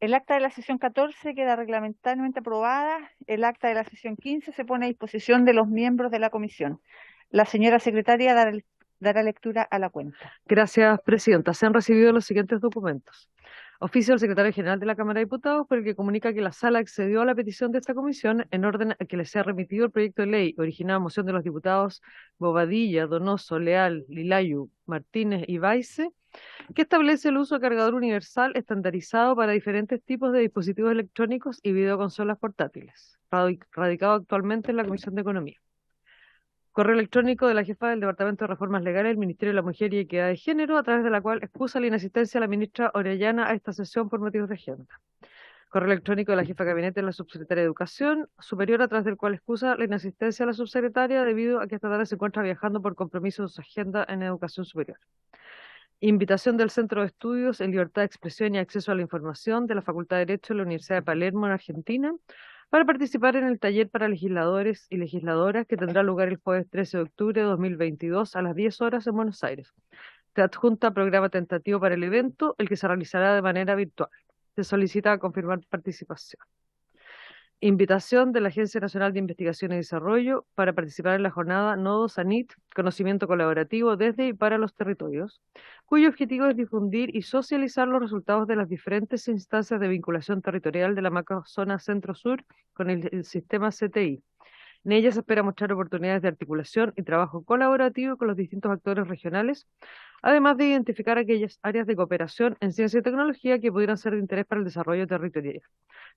El acta de la sesión 14 queda reglamentariamente aprobada. El acta de la sesión 15 se pone a disposición de los miembros de la comisión. La señora secretaria dará lectura a la cuenta. Gracias, Presidenta. Se han recibido los siguientes documentos. Oficio del Secretario General de la Cámara de Diputados, por el que comunica que la Sala accedió a la petición de esta comisión en orden a que le sea remitido el proyecto de ley originado a moción de los diputados Bobadilla, Donoso, Leal, Lilayu, Martínez y Baise, que establece el uso de cargador universal estandarizado para diferentes tipos de dispositivos electrónicos y videoconsolas portátiles, radicado actualmente en la Comisión de Economía. Correo electrónico de la jefa del Departamento de Reformas Legales del Ministerio de la Mujer y Equidad de Género, a través de la cual excusa la inasistencia de la ministra Orellana a esta sesión por motivos de agenda. Correo electrónico de la jefa de gabinete de la subsecretaria de Educación Superior, a través del cual excusa la inasistencia de la subsecretaria debido a que esta tarde se encuentra viajando por compromiso de su agenda en educación superior. Invitación del Centro de Estudios en Libertad de Expresión y Acceso a la Información de la Facultad de Derecho de la Universidad de Palermo, en Argentina, para participar en el taller para legisladores y legisladoras que tendrá lugar el jueves 13 de octubre de 2022 a las 10 horas en Buenos Aires. Se adjunta programa tentativo para el evento, el que se realizará de manera virtual. Se solicita confirmar participación. Invitación de la Agencia Nacional de Investigación y Desarrollo para participar en la jornada Nodos ANIT, conocimiento colaborativo desde y para los territorios, cuyo objetivo es difundir y socializar los resultados de las diferentes instancias de vinculación territorial de la macrozona centro-sur con el sistema CTI. En ella se espera mostrar oportunidades de articulación y trabajo colaborativo con los distintos actores regionales, además de identificar aquellas áreas de cooperación en ciencia y tecnología que pudieran ser de interés para el desarrollo territorial.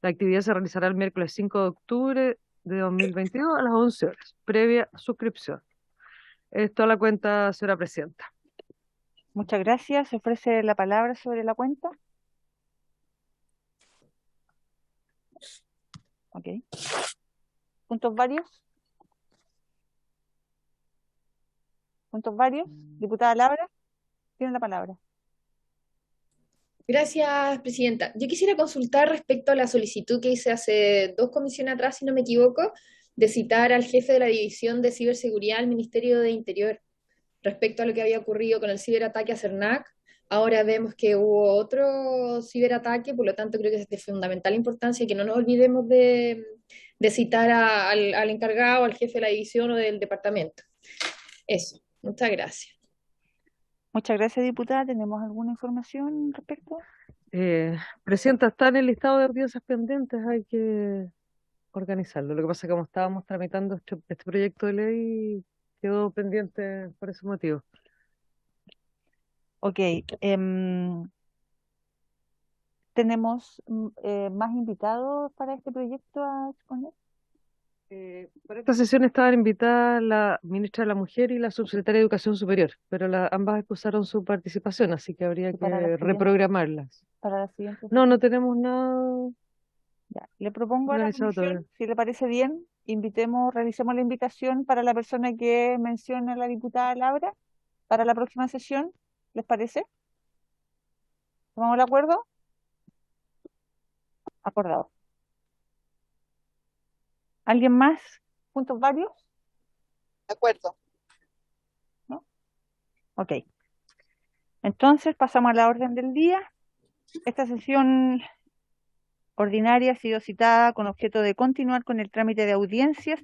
La actividad se realizará el miércoles 5 de octubre de 2022 a las 11 horas, previa suscripción. Esto a la cuenta, señora Presidenta. Muchas gracias. ¿Se ofrece la palabra sobre la cuenta? Ok. ¿Puntos varios? ¿Puntos varios? Diputada Labra, tiene la palabra. Gracias, Presidenta. Yo quisiera consultar respecto a la solicitud que hice hace 2 comisiones atrás, si no me equivoco, de citar al jefe de la División de Ciberseguridad del Ministerio de Interior respecto a lo que había ocurrido con el ciberataque a CERNAC. Ahora vemos que hubo otro ciberataque, por lo tanto creo que es de fundamental importancia que no nos olvidemos de citar al encargado, al jefe de la división o del departamento. Eso, muchas gracias. Muchas gracias, diputada. ¿Tenemos alguna información al respecto? Presidenta, está en el listado de audiencias pendientes, hay que organizarlo. Lo que pasa es que como estábamos tramitando este proyecto de ley, quedó pendiente por ese motivo. Ok. ¿Tenemos más invitados para este proyecto a exponer? Para esta sesión estaban invitadas la ministra de la Mujer y la subsecretaria de Educación Superior, pero ambas excusaron su participación, así que habría ¿Y para la que siguiente? reprogramarlas. Para la siguiente No, sesión. no tenemos nada Ya. Le propongo a la organizado todavía. comisión, si le parece bien, realicemos la invitación para la persona que menciona la diputada Laura para la próxima sesión. ¿Les parece? ¿Tomamos el acuerdo? Acordado. ¿Alguien más? ¿Puntos varios? De acuerdo. ¿No? Ok. Entonces pasamos a la orden del día. Esta sesión ordinaria ha sido citada con objeto de continuar con el trámite de audiencias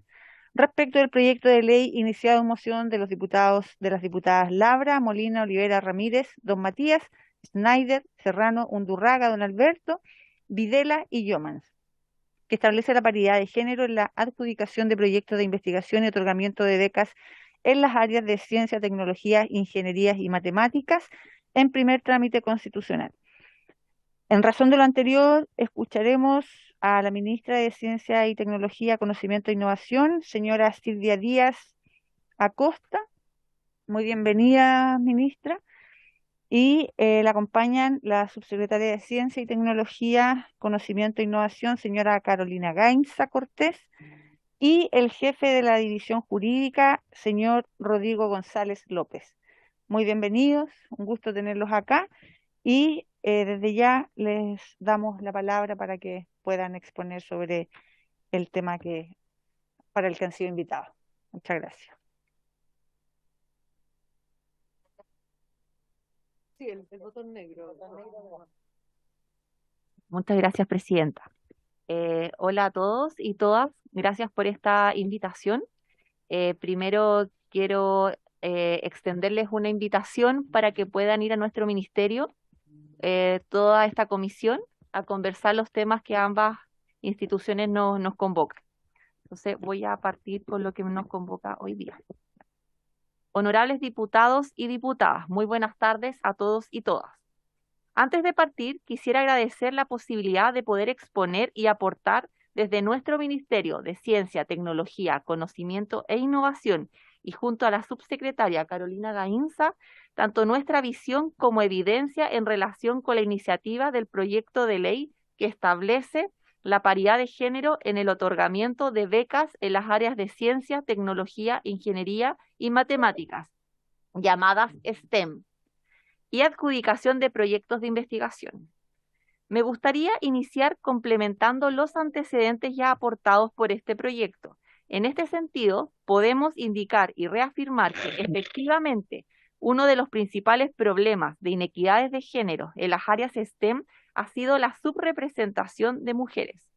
respecto del proyecto de ley iniciado en moción de las diputadas Labra, Molina, Olivera, Ramírez, Don Matías, Snyder, Serrano, Undurraga, Don Alberto, Videla y Yomans, que establece la paridad de género en la adjudicación de proyectos de investigación y otorgamiento de becas en las áreas de ciencia, tecnología, ingenierías y matemáticas en primer trámite constitucional. En razón de lo anterior, escucharemos a la ministra de Ciencia y Tecnología, Conocimiento e Innovación, señora Silvia Díaz Acosta. Muy bienvenida, ministra. Y la acompañan la subsecretaria de Ciencia y Tecnología, Conocimiento e Innovación, señora Carolina Gainza Cortés, y el jefe de la División Jurídica, señor Rodrigo González López. Muy bienvenidos, un gusto tenerlos acá. Y desde ya les damos la palabra para que puedan exponer sobre el tema para el que han sido invitados. Muchas gracias. Sí, el botón negro. Muchas gracias, Presidenta. Hola a todos y todas, gracias por esta invitación. Primero quiero extenderles una invitación para que puedan ir a nuestro ministerio, toda esta comisión, a conversar los temas que ambas instituciones nos convocan. Entonces voy a partir con lo que nos convoca hoy día. Honorables diputados y diputadas, muy buenas tardes a todos y todas. Antes de partir, quisiera agradecer la posibilidad de poder exponer y aportar desde nuestro Ministerio de Ciencia, Tecnología, Conocimiento e Innovación y junto a la subsecretaria Carolina Gainza, tanto nuestra visión como evidencia en relación con la iniciativa del proyecto de ley que establece la paridad de género en el otorgamiento de becas en las áreas de ciencia, tecnología, ingeniería y matemáticas, llamadas STEM, y adjudicación de proyectos de investigación. Me gustaría iniciar complementando los antecedentes ya aportados por este proyecto. En este sentido, podemos indicar y reafirmar que efectivamente uno de los principales problemas de inequidades de género en las áreas STEM ha sido la subrepresentación de mujeres.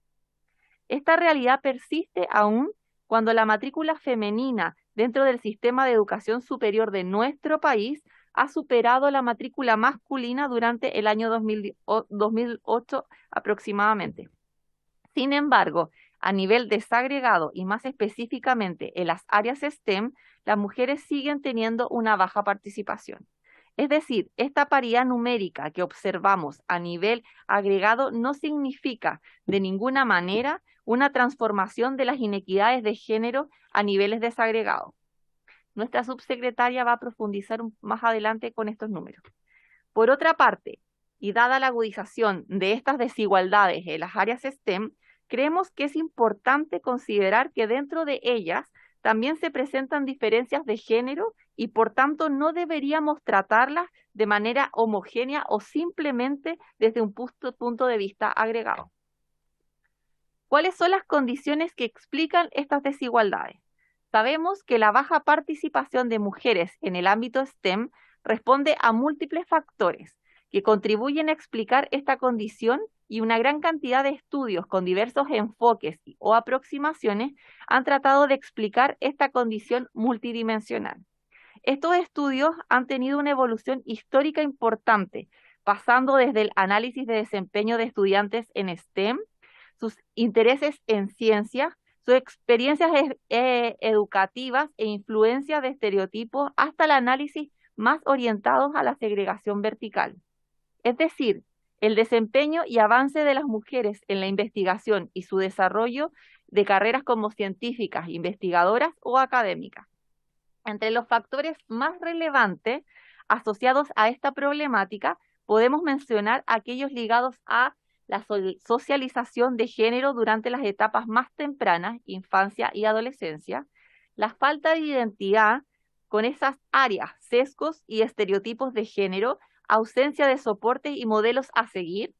Esta realidad persiste aún cuando la matrícula femenina dentro del sistema de educación superior de nuestro país ha superado la matrícula masculina durante el año 2008 aproximadamente. Sin embargo, a nivel desagregado y más específicamente en las áreas STEM, las mujeres siguen teniendo una baja participación. Es decir, esta paridad numérica que observamos a nivel agregado no significa de ninguna manera una transformación de las inequidades de género a niveles desagregados. Nuestra subsecretaria va a profundizar más adelante con estos números. Por otra parte, y dada la agudización de estas desigualdades en las áreas STEM, creemos que es importante considerar que dentro de ellas también se presentan diferencias de género y por tanto no deberíamos tratarlas de manera homogénea o simplemente desde un punto de vista agregado. ¿Cuáles son las condiciones que explican estas desigualdades? Sabemos que la baja participación de mujeres en el ámbito STEM responde a múltiples factores que contribuyen a explicar esta condición y una gran cantidad de estudios con diversos enfoques o aproximaciones han tratado de explicar esta condición multidimensional. Estos estudios han tenido una evolución histórica importante, pasando desde el análisis de desempeño de estudiantes en STEM, sus intereses en ciencia, sus experiencias educativas e influencia de estereotipos hasta el análisis más orientados a la segregación vertical. Es decir, el desempeño y avance de las mujeres en la investigación y su desarrollo de carreras como científicas, investigadoras o académicas. Entre los factores más relevantes asociados a esta problemática, podemos mencionar aquellos ligados a la socialización de género durante las etapas más tempranas, infancia y adolescencia, la falta de identidad con esas áreas, sesgos y estereotipos de género, ausencia de soportes y modelos a seguir,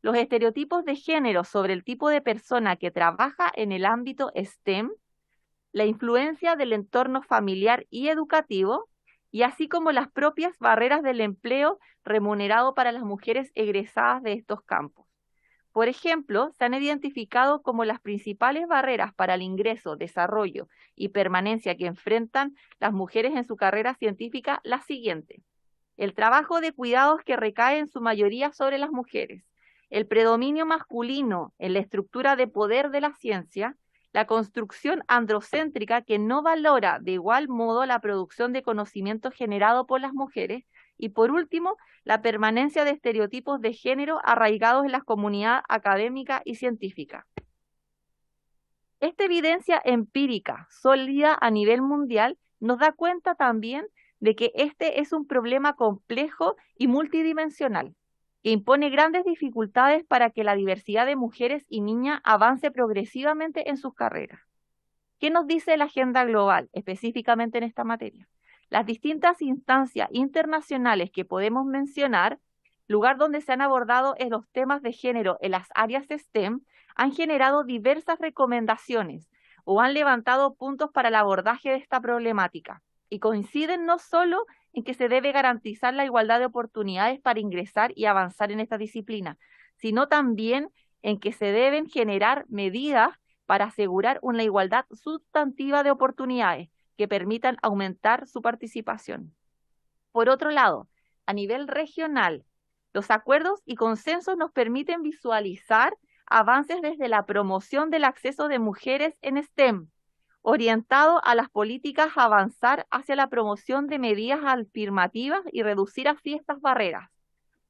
los estereotipos de género sobre el tipo de persona que trabaja en el ámbito STEM, la influencia del entorno familiar y educativo, y así como las propias barreras del empleo remunerado para las mujeres egresadas de estos campos. Por ejemplo, se han identificado como las principales barreras para el ingreso, desarrollo y permanencia que enfrentan las mujeres en su carrera científica las siguientes: el trabajo de cuidados que recae en su mayoría sobre las mujeres, el predominio masculino en la estructura de poder de la ciencia, la construcción androcéntrica que no valora de igual modo la producción de conocimiento generado por las mujeres, y por último, la permanencia de estereotipos de género arraigados en la comunidad académica y científica. Esta evidencia empírica, sólida a nivel mundial, nos da cuenta también de que este es un problema complejo y multidimensional, que impone grandes dificultades para que la diversidad de mujeres y niñas avance progresivamente en sus carreras. ¿Qué nos dice la agenda global, específicamente en esta materia? Las distintas instancias internacionales que podemos mencionar lugar donde se han abordado los temas de género en las áreas STEM, han generado diversas recomendaciones o han levantado puntos para el abordaje de esta problemática y coinciden no solo en que se debe garantizar la igualdad de oportunidades para ingresar y avanzar en esta disciplina, sino también en que se deben generar medidas para asegurar una igualdad sustantiva de oportunidades que permitan aumentar su participación. Por otro lado, a nivel regional, los acuerdos y consensos nos permiten visualizar avances desde la promoción del acceso de mujeres en STEM, orientado a las políticas a avanzar hacia la promoción de medidas afirmativas y reducir así estas barreras,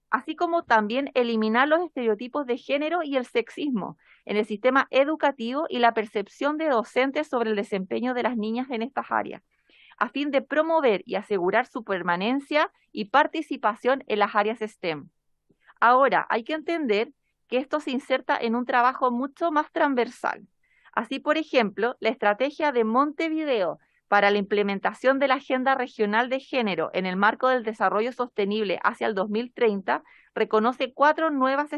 así como también eliminar los estereotipos de género y el sexismo en el sistema educativo y la percepción de docentes sobre el desempeño de las niñas en estas áreas, a fin de promover y asegurar su permanencia y participación en las áreas STEM. Ahora, hay que entender que esto se inserta en un trabajo mucho más transversal. Así, por ejemplo, la estrategia de Montevideo para la implementación de la Agenda Regional de Género en el marco del desarrollo sostenible hacia el 2030 reconoce 4 nuevas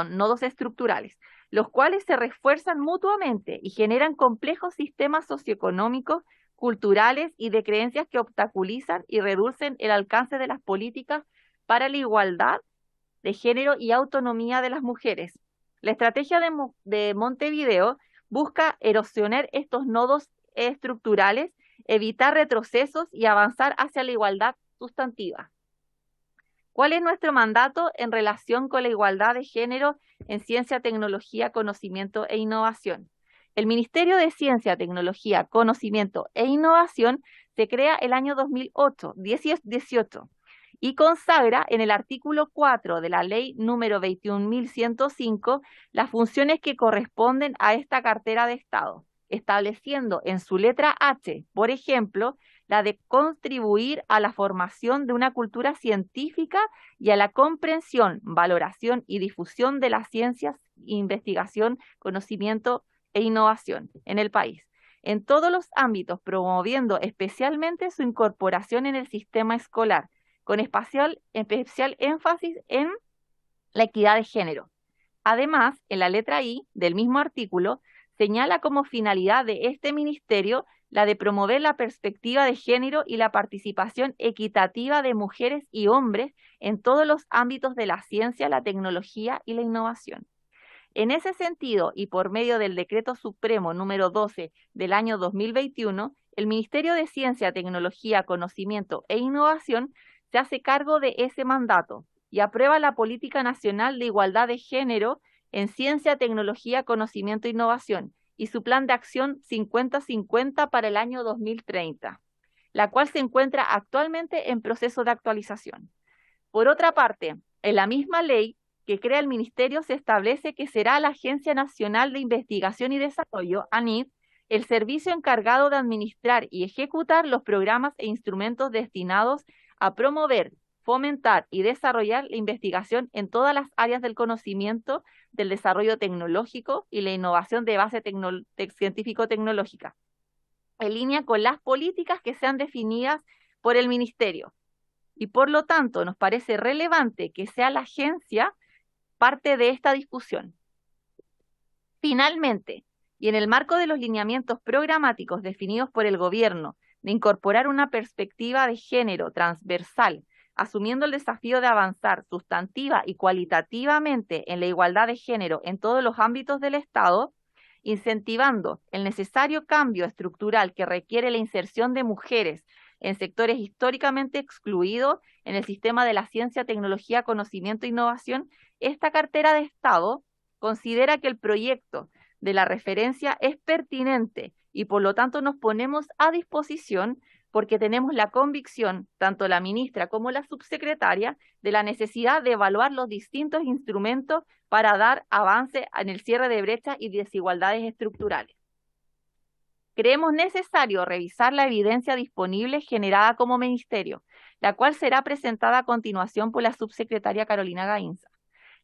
nodos estructurales, los cuales se refuerzan mutuamente y generan complejos sistemas socioeconómicos, culturales y de creencias que obstaculizan y reducen el alcance de las políticas para la igualdad de género y autonomía de las mujeres. La estrategia de Montevideo busca erosionar estos nodos estructurales, evitar retrocesos y avanzar hacia la igualdad sustantiva. ¿Cuál es nuestro mandato en relación con la igualdad de género en ciencia, tecnología, conocimiento e innovación? El Ministerio de Ciencia, Tecnología, Conocimiento e Innovación se crea el año 2018 y consagra en el artículo 4 de la ley número 21.105 las funciones que corresponden a esta cartera de Estado, estableciendo en su letra H, por ejemplo, la de contribuir a la formación de una cultura científica y a la comprensión, valoración y difusión de las ciencias, investigación, conocimiento e innovación en el país, en todos los ámbitos, promoviendo especialmente su incorporación en el sistema escolar, con especial énfasis en la equidad de género. Además, en la letra I del mismo artículo, señala como finalidad de este ministerio la de promover la perspectiva de género y la participación equitativa de mujeres y hombres en todos los ámbitos de la ciencia, la tecnología y la innovación. En ese sentido, y por medio del Decreto Supremo número 12 del año 2021, el Ministerio de Ciencia, Tecnología, Conocimiento e Innovación se hace cargo de ese mandato y aprueba la Política Nacional de Igualdad de Género en Ciencia, Tecnología, Conocimiento e Innovación y su Plan de Acción 50-50 para el año 2030, la cual se encuentra actualmente en proceso de actualización. Por otra parte, en la misma ley que crea el Ministerio se establece que será la Agencia Nacional de Investigación y Desarrollo, ANID, el servicio encargado de administrar y ejecutar los programas e instrumentos destinados a promover, fomentar y desarrollar la investigación en todas las áreas del conocimiento, del desarrollo tecnológico y la innovación de base científico-tecnológica, en línea con las políticas que sean definidas por el Ministerio. Y por lo tanto, nos parece relevante que sea la agencia parte de esta discusión. Finalmente, y en el marco de los lineamientos programáticos definidos por el Gobierno de incorporar una perspectiva de género transversal, asumiendo el desafío de avanzar sustantiva y cualitativamente en la igualdad de género en todos los ámbitos del Estado, incentivando el necesario cambio estructural que requiere la inserción de mujeres en sectores históricamente excluidos en el sistema de la ciencia, tecnología, conocimiento e innovación, esta cartera de Estado considera que el proyecto de la referencia es pertinente y por lo tanto nos ponemos a disposición porque tenemos la convicción, tanto la ministra como la subsecretaria, de la necesidad de evaluar los distintos instrumentos para dar avance en el cierre de brechas y desigualdades estructurales. Creemos necesario revisar la evidencia disponible generada como ministerio, la cual será presentada a continuación por la subsecretaria Carolina Gainza,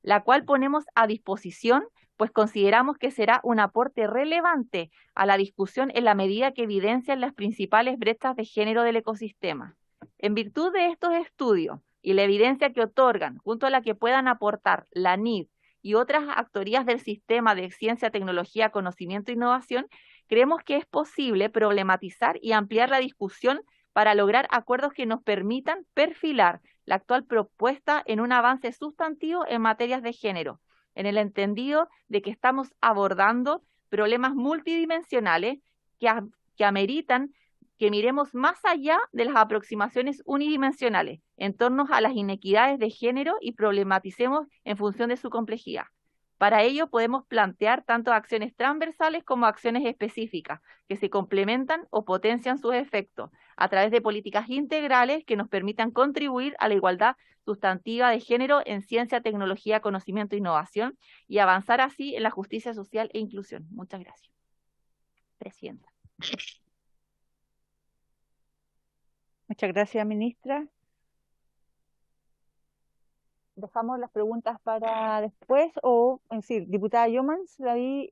la cual ponemos a disposición, pues consideramos que será un aporte relevante a la discusión en la medida que evidencian las principales brechas de género del ecosistema. En virtud de estos estudios, y la evidencia que otorgan, junto a la que puedan aportar la NID y otras actorías del sistema de ciencia, tecnología, conocimiento e innovación, creemos que es posible problematizar y ampliar la discusión para lograr acuerdos que nos permitan perfilar la actual propuesta en un avance sustantivo en materias de género, en el entendido de que estamos abordando problemas multidimensionales que ameritan que miremos más allá de las aproximaciones unidimensionales en torno a las inequidades de género y problematicemos en función de su complejidad. Para ello podemos plantear tanto acciones transversales como acciones específicas que se complementan o potencian sus efectos a través de políticas integrales que nos permitan contribuir a la igualdad sustantiva de género en ciencia, tecnología, conocimiento e innovación y avanzar así en la justicia social e inclusión. Muchas gracias. Presidenta. Muchas gracias, ministra. Dejamos las preguntas para después o, en decir, diputada Yomans, la vi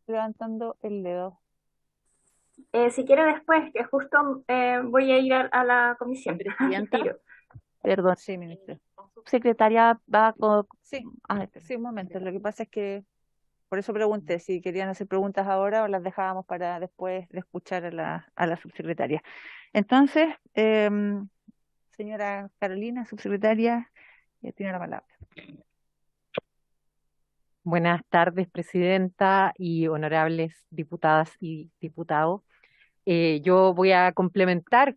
levantando el dedo. Si quiere después, que justo voy a ir a la comisión. Presidenta, Tiro. perdón. Sí, ministra. Subsecretaria va con... Sí, Ah, sí, un momento. Lo que pasa es que por eso pregunté si querían hacer preguntas ahora o las dejábamos para después de escuchar a la subsecretaria. Entonces, señora Carolina, subsecretaria, tiene la palabra. Buenas tardes, presidenta y honorables diputadas y diputados. Yo voy a complementar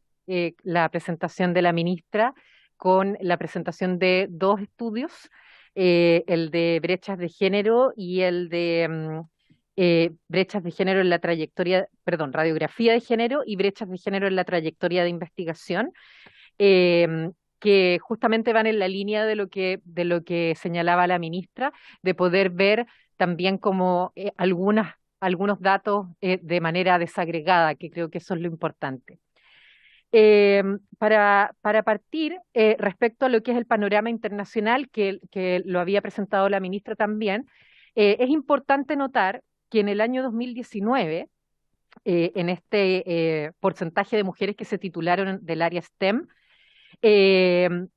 la presentación de la ministra con la presentación de dos estudios, el de brechas de género y el de brechas de género en la trayectoria, perdón, radiografía de género y brechas de género en la trayectoria de investigación. Que justamente van en la línea de lo que señalaba la ministra, de poder ver también como algunos datos de manera desagregada, que creo que eso es lo importante. Para partir, respecto a lo que es el panorama internacional, que lo había presentado la ministra también, es importante notar que en el año 2019, en este porcentaje de mujeres que se titularon del área STEM, el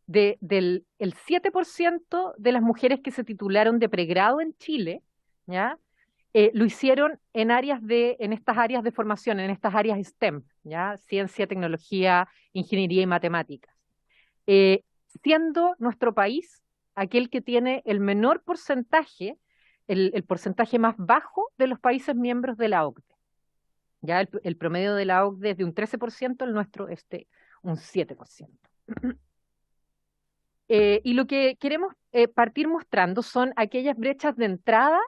7% de las mujeres que se titularon de pregrado en Chile, ¿ya? Lo hicieron en estas áreas de formación, en estas áreas STEM, ¿ya? Ciencia, tecnología, ingeniería y matemáticas. Siendo nuestro país aquel que tiene el menor porcentaje, el porcentaje más bajo de los países miembros de la OCDE. Ya el promedio de la OCDE es de un 13%, el nuestro es de un 7%. Y lo que queremos partir mostrando son aquellas brechas de entrada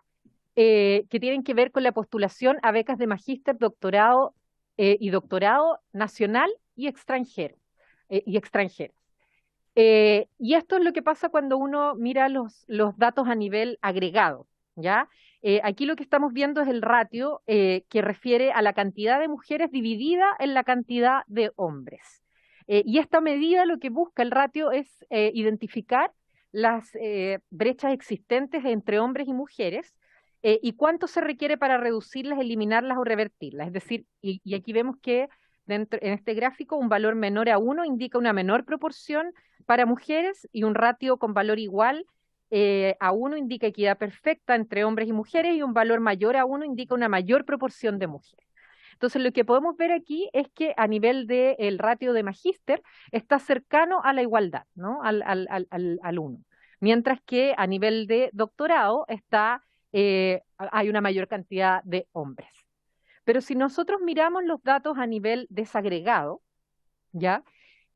que tienen que ver con la postulación a becas de magíster, doctorado y doctorado nacional y extranjero y extranjeras. Y esto es lo que pasa cuando uno mira los datos a nivel agregado, ¿ya? Aquí lo que estamos viendo es el ratio que refiere a la cantidad de mujeres dividida en la cantidad de hombres. Y esta medida lo que busca el ratio es identificar las brechas existentes entre hombres y mujeres y cuánto se requiere para reducirlas, eliminarlas o revertirlas. Es decir, y aquí vemos que en este gráfico un valor menor a 1 indica una menor proporción para mujeres y un ratio con valor igual a 1 indica equidad perfecta entre hombres y mujeres y un valor mayor a 1 indica una mayor proporción de mujeres. Entonces, lo que podemos ver aquí es que a nivel del ratio de magíster está cercano a la igualdad, ¿no? Al 1. Mientras que a nivel de doctorado hay una mayor cantidad de hombres. Pero si nosotros miramos los datos a nivel desagregado, ¿ya?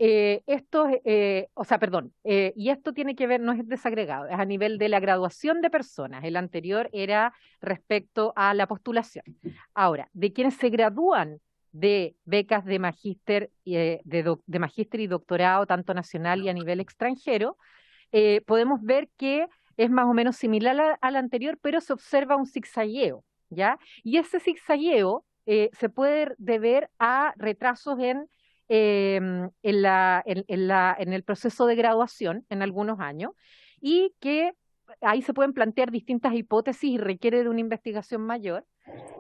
Y esto tiene que ver, no es desagregado, es a nivel de la graduación de personas. El anterior era respecto a la postulación. Ahora, de quienes se gradúan de becas de magíster de magíster y doctorado, tanto nacional y a nivel extranjero, podemos ver que es más o menos similar al anterior, pero se observa un zigzagueo, ¿ya? Y ese zigzagueo se puede deber a retrasos en el proceso de graduación en algunos años, y que ahí se pueden plantear distintas hipótesis y requiere de una investigación mayor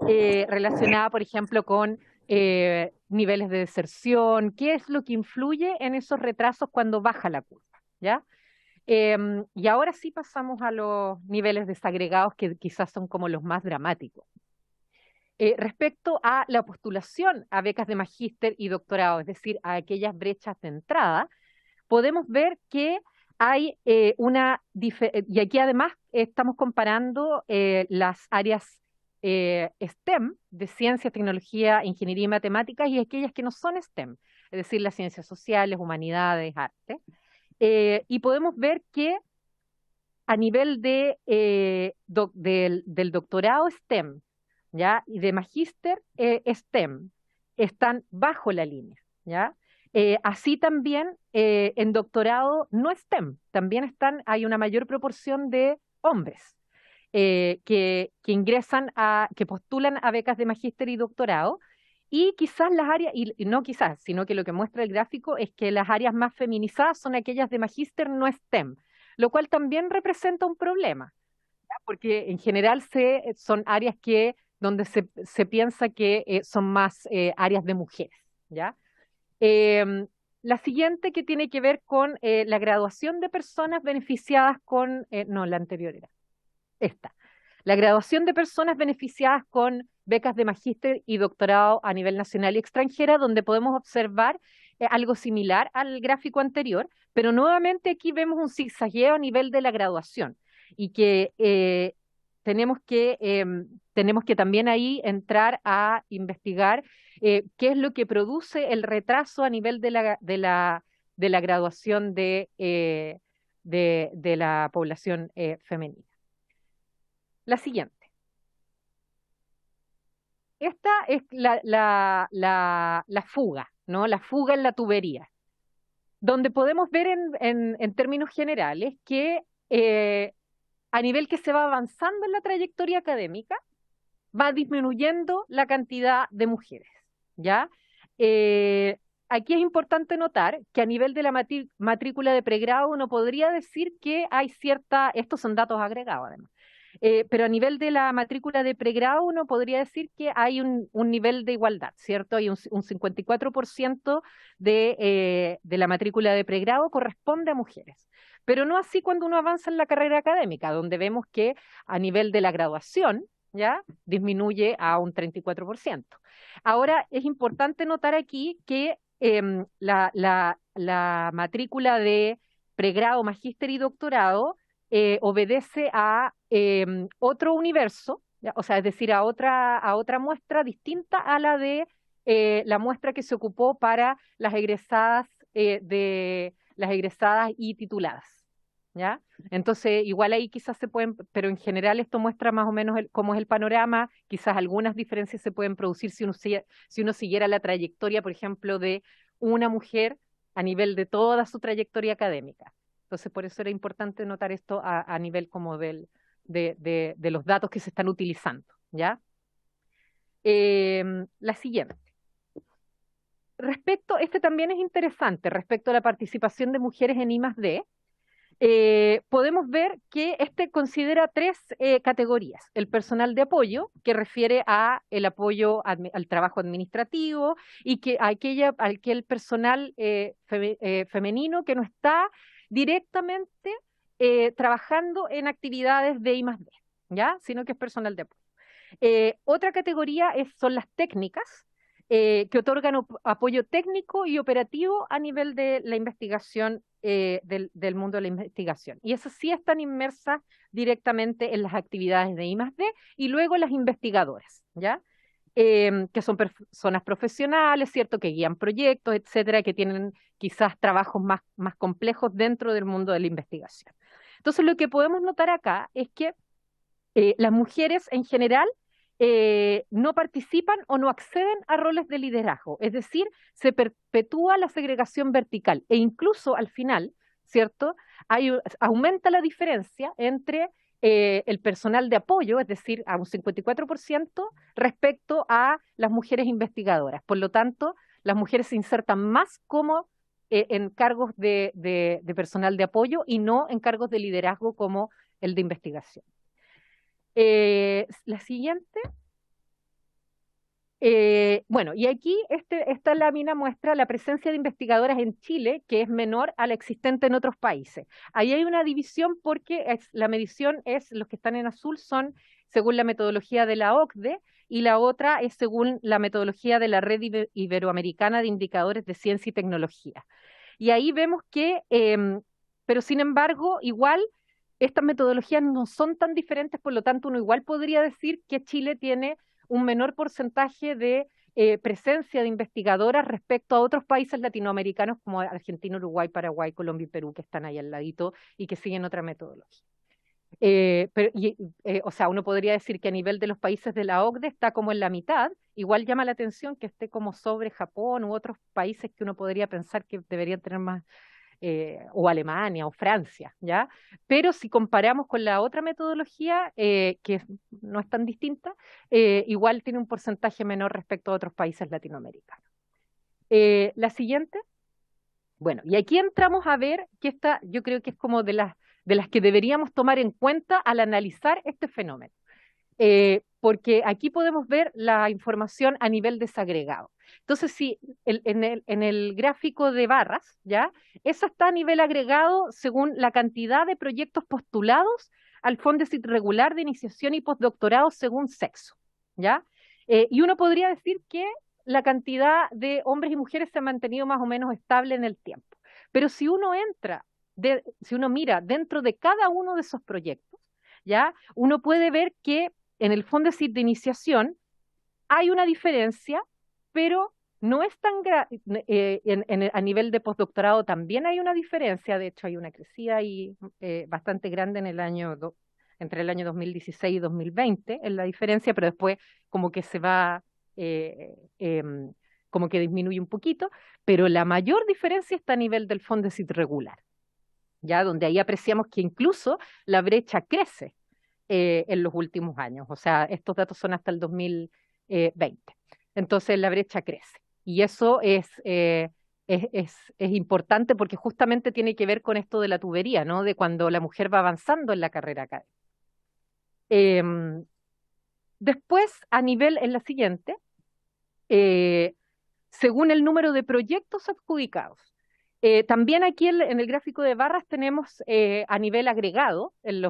relacionada, por ejemplo, con niveles de deserción, qué es lo que influye en esos retrasos cuando baja la curva, ¿ya? Y ahora sí pasamos a los niveles desagregados que quizás son como los más dramáticos. Respecto a la postulación a becas de magíster y doctorado, es decir, a aquellas brechas de entrada, podemos ver que hay y aquí además estamos comparando las áreas STEM, de ciencia, tecnología, ingeniería y matemáticas, y aquellas que no son STEM, es decir, las ciencias sociales, humanidades, arte. Y podemos ver que a nivel del doctorado STEM, ¿ya? Y de magíster STEM, están bajo la línea, ¿ya? Así también en doctorado no STEM, también hay una mayor proporción de hombres que ingresan que postulan a becas de magíster y doctorado, y quizás las áreas, y no quizás, sino que lo que muestra el gráfico es que las áreas más feminizadas son aquellas de magíster no STEM, lo cual también representa un problema, ¿ya? Porque en general son áreas donde se piensa que son más áreas de mujeres, ¿ya? La siguiente, que tiene que ver con la graduación de personas beneficiadas no, la anterior era esta. La graduación de personas beneficiadas con becas de magíster y doctorado a nivel nacional y extranjera, donde podemos observar algo similar al gráfico anterior, pero nuevamente aquí vemos un zigzagueo a nivel de la graduación, y que tenemos que también ahí entrar a investigar qué es lo que produce el retraso a nivel de la graduación de la población femenina. La siguiente. Esta es la fuga, ¿no? La fuga en la tubería, donde podemos ver en términos generales que a nivel que se va avanzando en la trayectoria académica, va disminuyendo la cantidad de mujeres, ¿ya? Aquí es importante notar que a nivel de la matrícula de pregrado uno podría decir que hay estos son datos agregados además, pero a nivel de la matrícula de pregrado uno podría decir que hay un nivel de igualdad, ¿cierto? Hay un 54% de la matrícula de pregrado corresponde a mujeres, pero no así cuando uno avanza en la carrera académica, donde vemos que a nivel de la graduación, ¿ya? Disminuye a un 34%. Ahora, es importante notar aquí que la matrícula de pregrado, magíster y doctorado obedece a otro universo, ¿ya? O sea, es decir, a otra muestra distinta a la de la muestra que se ocupó para las egresadas y tituladas, ¿ya? Entonces, igual ahí quizás se pueden, pero en general esto muestra más o menos cómo es el panorama. Quizás algunas diferencias se pueden producir si uno siguiera la trayectoria, por ejemplo, de una mujer a nivel de toda su trayectoria académica. Entonces, por eso era importante notar esto a nivel como de los datos que se están utilizando, ¿ya? La siguiente. Este también es interesante, respecto a la participación de mujeres en I+D. Podemos ver que considera tres categorías: el personal de apoyo, que refiere a el apoyo al trabajo administrativo, y que aquel personal femenino que no está directamente trabajando en actividades de I+D, ¿ya? Sino que es personal de apoyo. Otra categoría son las técnicas, que otorgan apoyo técnico y operativo a nivel de la investigación, del mundo de la investigación. Y esas sí están inmersas directamente en las actividades de I+D, y luego las investigadoras, ¿ya? Que son personas profesionales, ¿cierto? Que guían proyectos, etcétera, que tienen quizás trabajos más complejos dentro del mundo de la investigación. Entonces, lo que podemos notar acá es que las mujeres en general no participan o no acceden a roles de liderazgo, es decir, se perpetúa la segregación vertical, e incluso al final, ¿cierto? Aumenta la diferencia entre el personal de apoyo, es decir, a un 54%, respecto a las mujeres investigadoras. Por lo tanto, las mujeres se insertan más como en cargos de personal de apoyo, y no en cargos de liderazgo como el de investigación. La siguiente. Bueno, y aquí esta lámina muestra la presencia de investigadoras en Chile, que es menor a la existente en otros países. Ahí hay una división porque la medición los que están en azul son según la metodología de la OCDE, y la otra es según la metodología de la Red Iberoamericana de Indicadores de Ciencia y Tecnología. Y ahí vemos que, pero sin embargo, igual estas metodologías no son tan diferentes, por lo tanto uno igual podría decir que Chile tiene un menor porcentaje de presencia de investigadoras respecto a otros países latinoamericanos como Argentina, Uruguay, Paraguay, Colombia y Perú, que están ahí al ladito y que siguen otra metodología. O sea, uno podría decir que a nivel de los países de la OCDE está como en la mitad. Igual llama la atención que esté como sobre Japón u otros países que uno podría pensar que deberían tener más, o Alemania o Francia, ¿ya? Pero si comparamos con la otra metodología, no es tan distinta, igual tiene un porcentaje menor respecto a otros países latinoamericanos. La siguiente. Bueno, y aquí entramos a ver que esta, yo creo que es como de las que deberíamos tomar en cuenta al analizar este fenómeno. Porque aquí podemos ver la información a nivel desagregado. Entonces, si en el gráfico de barras, ¿ya? Eso está a nivel agregado según la cantidad de proyectos postulados al Fondesit regular de iniciación y postdoctorado según sexo, ¿ya? Y uno podría decir que la cantidad de hombres y mujeres se ha mantenido más o menos estable en el tiempo. Pero si uno si uno mira dentro de cada uno de esos proyectos, ¿ya? Uno puede ver que en el Fondesit de iniciación hay una diferencia, pero no es tan a nivel de postdoctorado también hay una diferencia. De hecho hay una crecida ahí bastante grande en entre el año 2016 y 2020 en la diferencia, pero después como que se va, como que disminuye un poquito, pero la mayor diferencia está a nivel del Fondesit regular, ya donde ahí apreciamos que incluso la brecha crece en los últimos años. O sea, estos datos son hasta el 2020. Entonces la brecha crece. Y eso es importante porque justamente tiene que ver con esto de la tubería, ¿no? De cuando la mujer va avanzando en la carrera académica. Después, en la siguiente, según el número de proyectos adjudicados. También aquí en el gráfico de barras tenemos a nivel agregado en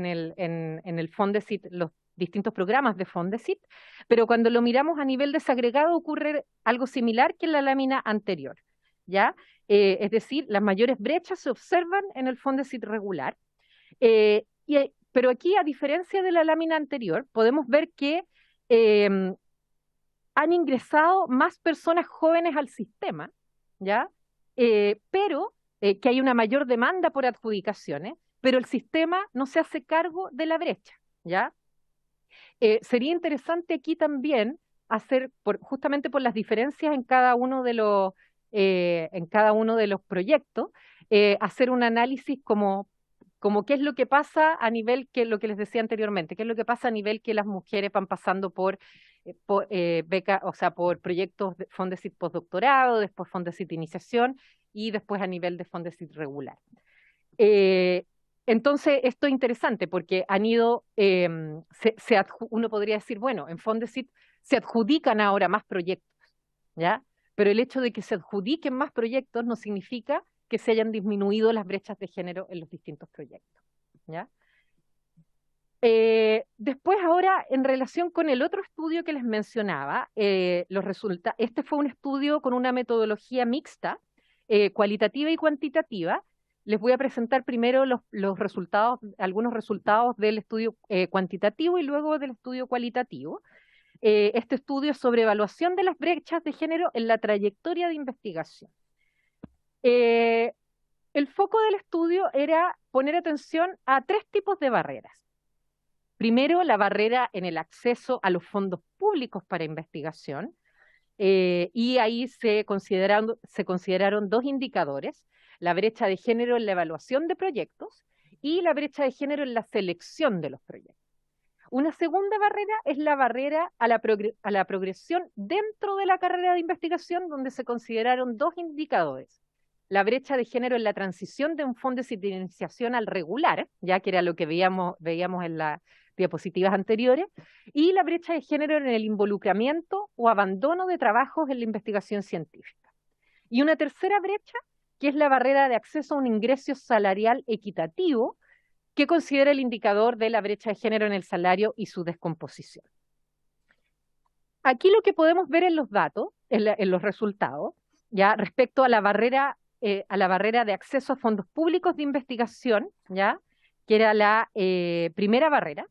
el Fondesit, los distintos programas de Fondesit, pero cuando lo miramos a nivel desagregado ocurre algo similar que en la lámina anterior, ¿ya? Es decir, las mayores brechas se observan en el Fondesit regular, pero aquí, a diferencia de la lámina anterior, podemos ver que han ingresado más personas jóvenes al sistema, ¿ya? Pero que hay una mayor demanda por adjudicaciones, pero el sistema no se hace cargo de la brecha, ¿ya? Sería interesante aquí también hacer, justamente por las diferencias en cada uno de los proyectos, hacer un análisis como qué es lo que pasa a nivel, lo que les decía anteriormente, qué es lo que pasa a nivel que las mujeres van pasando por beca, o sea, por proyectos de Fondesit postdoctorado, después Fondesit iniciación y después a nivel de Fondesit regular. Entonces, esto es interesante porque han ido, uno podría decir, bueno, en Fondesit se adjudican ahora más proyectos, ¿ya? Pero el hecho de que se adjudiquen más proyectos no significa que se hayan disminuido las brechas de género en los distintos proyectos, ¿ya? Después, ahora, en relación con el otro estudio que les mencionaba, este fue un estudio con una metodología mixta, cualitativa y cuantitativa. Les voy a presentar primero los resultados, algunos resultados del estudio cuantitativo y luego del estudio cualitativo. Este estudio es sobre evaluación de las brechas de género en la trayectoria de investigación. El foco del estudio era poner atención a 3 tipos de barreras. Primero, la barrera en el acceso a los fondos públicos para investigación, y ahí se consideraron 2 indicadores: la brecha de género en la evaluación de proyectos y la brecha de género en la selección de los proyectos. Una segunda barrera es la barrera a la progresión dentro de la carrera de investigación, donde se consideraron 2 indicadores: la brecha de género en la transición de un Fondesit de iniciación al regular, ya que era lo que veíamos en la diapositivas anteriores, y la brecha de género en el involucramiento o abandono de trabajos en la investigación científica. Y una tercera brecha, que es la barrera de acceso a un ingreso salarial equitativo, que considera el indicador de la brecha de género en el salario y su descomposición. Aquí lo que podemos ver en los datos, en los resultados, ya respecto a la barrera de acceso a fondos públicos de investigación, ya, que era la primera barrera,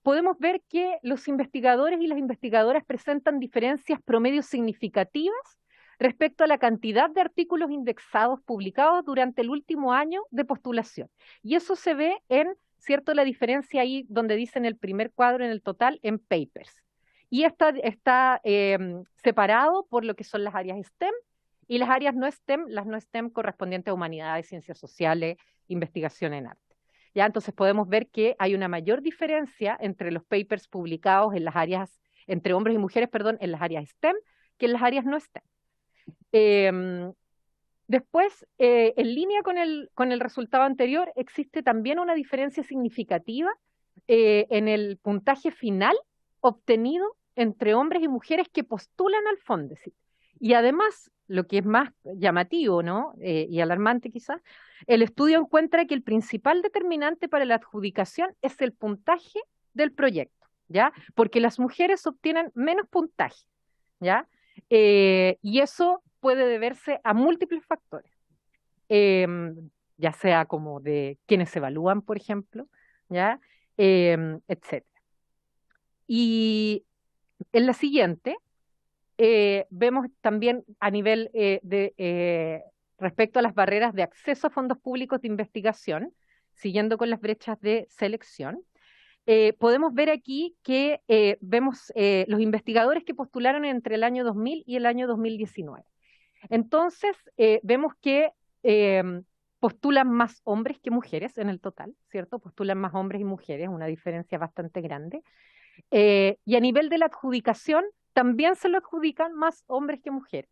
podemos ver que los investigadores y las investigadoras presentan diferencias promedios significativas respecto a la cantidad de artículos indexados publicados durante el último año de postulación. Y eso se ve en, ¿cierto?, la diferencia ahí donde dice en el primer cuadro, en el total, en papers. Y está separado por lo que son las áreas STEM y las áreas no STEM, las no STEM correspondientes a humanidades, ciencias sociales, investigación en arte. Ya, entonces podemos ver que hay una mayor diferencia entre los papers publicados en las áreas, entre hombres y mujeres, perdón, en las áreas STEM que en las áreas no STEM. Después, en línea con el resultado anterior, existe también una diferencia significativa en el puntaje final obtenido entre hombres y mujeres que postulan al Fondesit. Y además, lo que es más llamativo, ¿no?, y alarmante quizás, el estudio encuentra que el principal determinante para la adjudicación es el puntaje del proyecto, ¿ya? Porque las mujeres obtienen menos puntaje, ¿ya? Y eso puede deberse a múltiples factores, ya sea como de quienes se evalúan, por ejemplo, ¿ya? Etcétera. Y en la siguiente, vemos también a nivel respecto a las barreras de acceso a fondos públicos de investigación, siguiendo con las brechas de selección. Podemos ver aquí que vemos los investigadores que postularon entre el año 2000 y el año 2019. Entonces, vemos que postulan más hombres que mujeres en el total, ¿cierto? Postulan más hombres y mujeres, una diferencia bastante grande. Y a nivel de la adjudicación, también se lo adjudican más hombres que mujeres,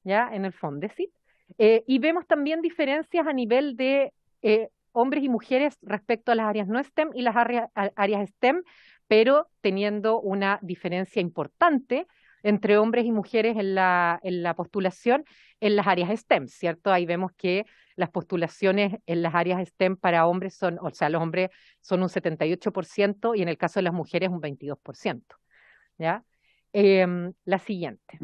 ¿ya? En el Fondesit. Y vemos también diferencias a nivel de hombres y mujeres respecto a las áreas no STEM y las áreas STEM, pero teniendo una diferencia importante entre hombres y mujeres en la postulación en las áreas STEM, ¿cierto? Ahí vemos que las postulaciones en las áreas STEM para hombres son, o sea, los hombres son un 78% y en el caso de las mujeres un 22%, ¿ya? La siguiente.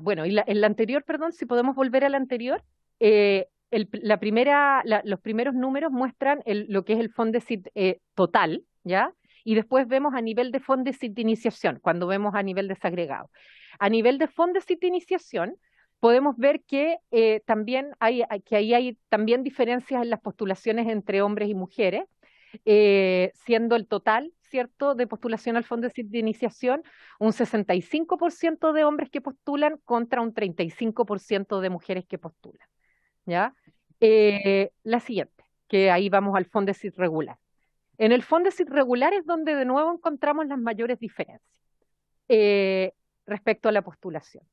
Bueno, y en la anterior, perdón, si podemos volver a la anterior, los primeros números muestran lo que es el Fondesit total, ¿ya? Y después vemos a nivel de Fondesit de iniciación, cuando vemos a nivel desagregado. A nivel de Fondesit de iniciación, podemos ver que también ahí hay también diferencias en las postulaciones entre hombres y mujeres, siendo el total, ¿cierto?, de postulación al Fondesit de iniciación, un 65% de hombres que postulan contra un 35% de mujeres que postulan, ¿ya? La siguiente, que ahí vamos al Fondesit regular. En el Fondesit regular es donde de nuevo encontramos las mayores diferencias respecto a la postulación.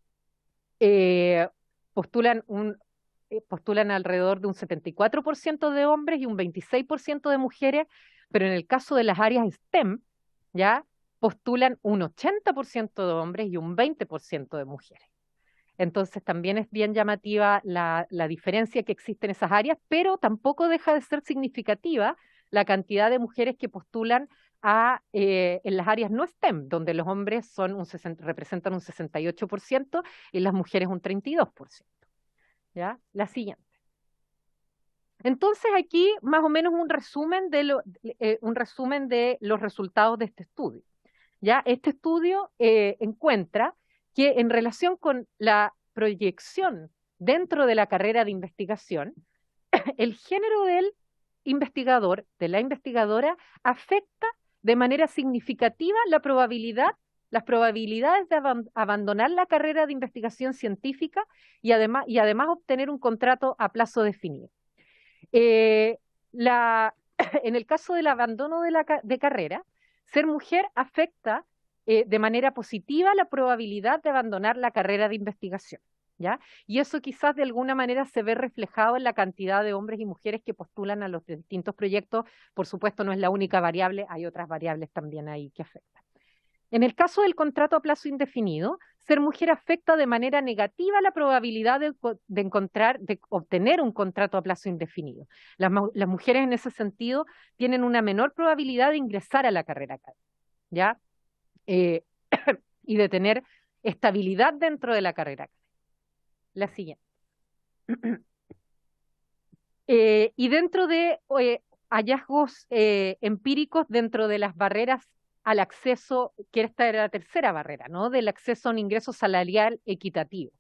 Postulan alrededor de un 74% de hombres y un 26% de mujeres, pero en el caso de las áreas STEM, ¿ya?, postulan un 80% de hombres y un 20% de mujeres. Entonces también es bien llamativa la diferencia que existe en esas áreas, pero tampoco deja de ser significativa la cantidad de mujeres que postulan en las áreas no STEM, donde los hombres representan un 68% y las mujeres un 32%. ¿Ya? La siguiente. Entonces aquí más o menos un resumen de los resultados de este estudio. ¿Ya? Este estudio encuentra que en relación con la proyección dentro de la carrera de investigación, el género del investigador, de la investigadora, afecta de manera significativa las probabilidades de abandonar la carrera de investigación científica y además obtener un contrato a plazo definido. En el caso del abandono de carrera, ser mujer afecta de manera positiva la probabilidad de abandonar la carrera de investigación, ¿ya? Y eso quizás de alguna manera se ve reflejado en la cantidad de hombres y mujeres que postulan a los distintos proyectos. Por supuesto, no es la única variable, hay otras variables también ahí que afectan. En el caso del contrato a plazo indefinido, ser mujer afecta de manera negativa la probabilidad de obtener un contrato a plazo indefinido. Las mujeres en ese sentido tienen una menor probabilidad de ingresar a la carrera académica, ¿ya? Y de tener estabilidad dentro de la carrera académica. La siguiente. Y dentro de hallazgos empíricos dentro de las barreras al acceso, que esta era la tercera barrera, ¿no? Del acceso a un ingreso salarial equitativo.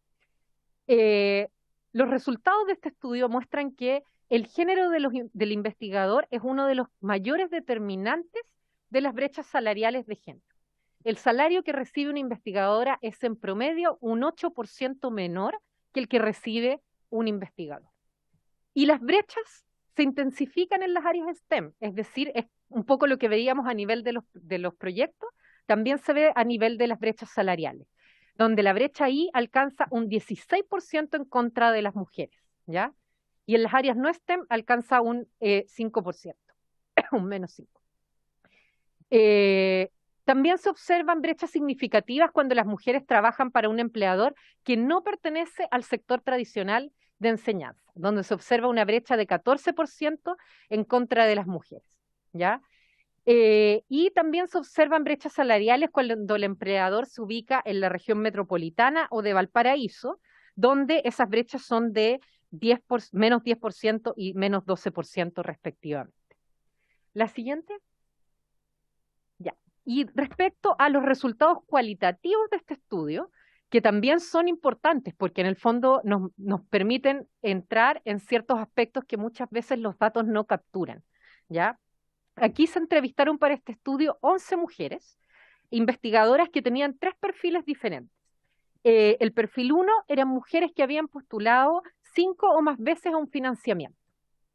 Los resultados de este estudio muestran que el género del investigador es uno de los mayores determinantes de las brechas salariales de género. El salario que recibe una investigadora es en promedio un 8% menor que el que recibe un investigador. Y las brechas se intensifican en las áreas STEM, es decir, es un poco lo que veíamos a nivel de los proyectos, también se ve a nivel de las brechas salariales, donde la brecha ahí alcanza un 16% en contra de las mujeres, ¿ya? Y en las áreas no STEM alcanza un 5%, un menos 5%. También se observan brechas significativas cuando las mujeres trabajan para un empleador que no pertenece al sector tradicional de enseñanza, donde se observa una brecha de 14% en contra de las mujeres, ¿ya? Y también se observan brechas salariales cuando el empleador se ubica en la región metropolitana o de Valparaíso, donde esas brechas son de menos 10% y menos 12% respectivamente. La siguiente. Ya. Y respecto a los resultados cualitativos de este estudio, que también son importantes porque en el fondo nos permiten entrar en ciertos aspectos que muchas veces los datos no capturan, ¿ya? Aquí se entrevistaron para este estudio 11 mujeres, investigadoras que tenían 3 perfiles diferentes. El perfil 1 eran mujeres que habían postulado 5 o más veces a un financiamiento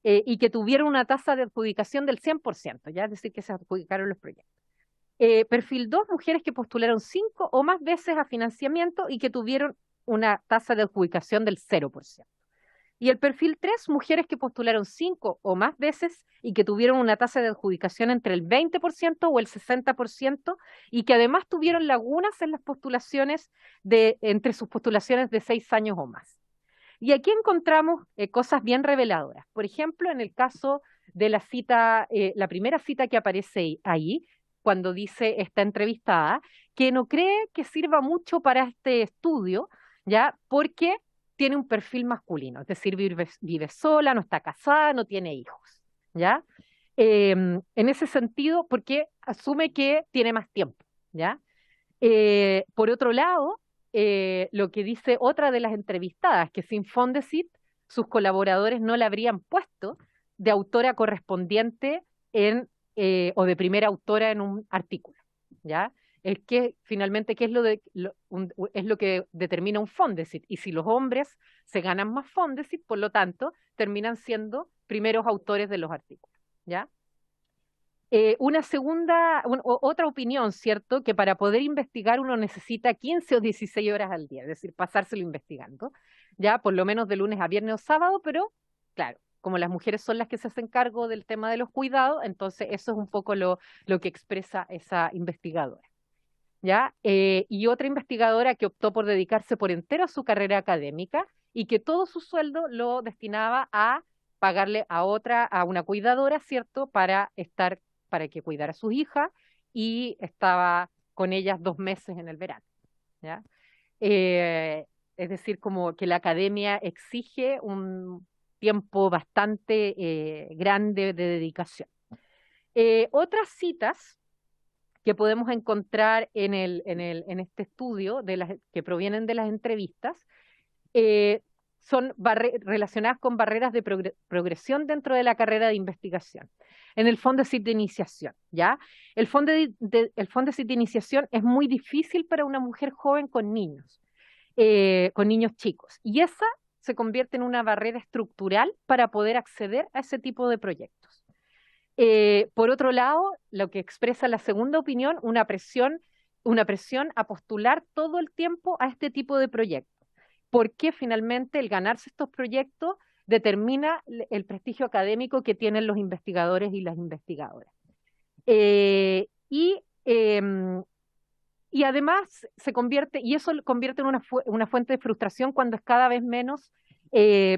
y que tuvieron una tasa de adjudicación del 100%, ¿ya? Es decir, que se adjudicaron los proyectos. Perfil 2, mujeres que postularon 5 o más veces a financiamiento y que tuvieron una tasa de adjudicación del 0%. Y el perfil 3, mujeres que postularon 5 o más veces y que tuvieron una tasa de adjudicación entre el 20% o el 60% y que además tuvieron lagunas en las postulaciones entre sus postulaciones de 6 años o más. Y aquí encontramos cosas bien reveladoras. Por ejemplo, en el caso de la cita, la primera cita que aparece ahí, cuando dice esta entrevistada, que no cree que sirva mucho para este estudio, ¿ya? Porque tiene un perfil masculino, es decir, vive sola, no está casada, no tiene hijos, ¿ya? En ese sentido, porque asume que tiene más tiempo, ¿ya? Por otro lado, lo que dice otra de las entrevistadas, que sin Fondesit, sus colaboradores no la habrían puesto de autora correspondiente o de primera autora en un artículo, ¿ya? Finalmente, ¿qué es es lo que determina un Fondesit? Y si los hombres se ganan más Fondesit, por lo tanto, terminan siendo primeros autores de los artículos, ¿ya? Otra opinión, ¿cierto? Que para poder investigar uno necesita 15 o 16 horas al día, es decir, pasárselo investigando, ya por lo menos de lunes a viernes o sábado, pero claro, como las mujeres son las que se hacen cargo del tema de los cuidados, entonces eso es un poco lo que expresa esa investigadora, ¿ya? Y otra investigadora que optó por dedicarse por entero a su carrera académica y que todo su sueldo lo destinaba a pagarle a una cuidadora, ¿cierto? Para que cuidara a sus hijas y estaba con ellas 2 meses en el verano, ¿ya? Es decir, como que la academia exige un tiempo bastante grande de dedicación. Otras citas que podemos encontrar en este estudio que provienen de las entrevistas son relacionadas con barreras de progresión dentro de la carrera de investigación. En el Fondesit de iniciación, ¿ya? El Fondesit de iniciación es muy difícil para una mujer joven con niños chicos, y esa se convierte en una barrera estructural para poder acceder a ese tipo de proyectos. Por otro lado, lo que expresa la segunda opinión, una presión a postular todo el tiempo a este tipo de proyectos. porque finalmente el ganarse estos proyectos determina el prestigio académico que tienen los investigadores y las investigadoras. Eh, y, em, y además se convierte, y eso lo convierte en una fuente de frustración cuando es cada vez menos